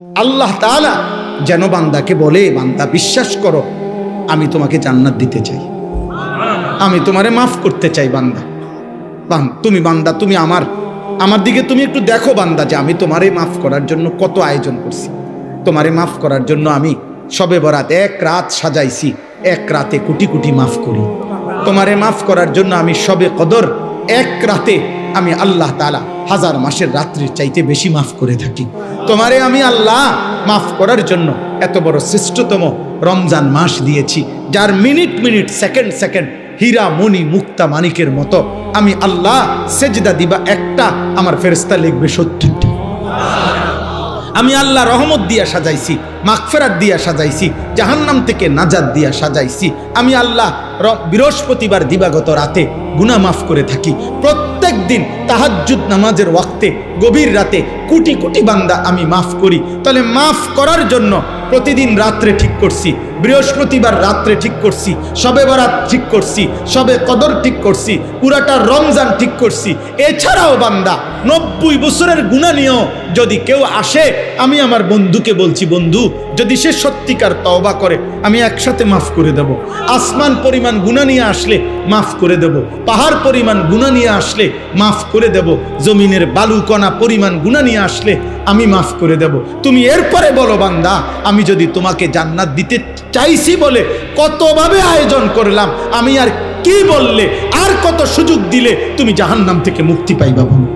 আল্লাহ তাআলা যেন বান্দাকে বলে, বান্দা বিশ্বাস করো আমি তোমাকে জান্নাত দিতে চাই, আমি তোমারে মাফ করতে চাই। বান্দা তুমি বান্দা তুমি আমার দিকে তুমি একটু দেখো বান্দা, যে আমি তোমারে মাফ করার জন্য কত আয়োজন করছি। তোমারে মাফ করার জন্য আমি শবে বরাত এক রাত সাজাইছি, এক রাতে কোটি কোটি মাফ করি। তোমারে মাফ করার জন্য আমি শবে কদর এক রাতে আমি আল্লাহ তাআলা হাজার মাসের রাত্রির চাইতে বেশি মাফ করে থাকি। তোমারে আমি আল্লাহ মাফ করার জন্য এত বড় শ্রেষ্ঠতম রমজান মাস দিয়েছি, যার মিনিট মিনিট সেকেন্ড সেকেন্ড হীরা মণি মুক্তা মানিকের মতো আমি আল্লাহ সেজদা দিবা একটা, আমার ফেরেশতা লিখবে 70টি। আমি আল্লাহ রহমত দিয়া সাজাইছি, মাগফিরাত দিয়া সাজাইছি, জাহান্নাম থেকে নাজাত দিয়া সাজাইছি। আমি আল্লাহ বৃহস্পতিবার দিবাগত রাতে গুনাহ মাফ করে থাকি। প্রত্যেক দিন তাহাজ্জুদ নামাজের ওয়াক্তে গভীর রাতে কোটি কোটি বান্দা আমি মাফ করি। তাহলে মাফ করার জন্য প্রতিদিন রাত্রে ঠিক করছি, বৃহস্পতিবার রাত্রে ঠিক করছি, শবে বরাত ঠিক করছি, শবে কদর ঠিক করছি, পুরাটা রমজান ঠিক করছি। এছাড়াও বান্দা 90 বছরের গুনাহ নিয়েও যদি কেউ আসে, আমি আমার বন্ধুকে বলছি, বন্ধু যদি সে সত্যিকার তওবা করে আমি একসাথে মাফ করে দেব। আসমান পরিমাণ গুনাহ নিয়ে আসলে মাফ করে দেব, পাহাড় পরিমাণ গুনাহ নিয়ে আসলে মাফ করে দেব, জমিনের বালুকণা পরিমাণ গুনাহ নিয়ে আসলে আমি মাফ করে দেব। তুমি এরপরে বলো বান্দা, আমি যদি তোমাকে জান্নাত দিতে চাইছি বলে কতভাবে আয়োজন করলাম, আমি আর কি বললে, আর কত সুযোগ দিলে তুমি জাহান্নাম থেকে মুক্তি পাইবা বলো।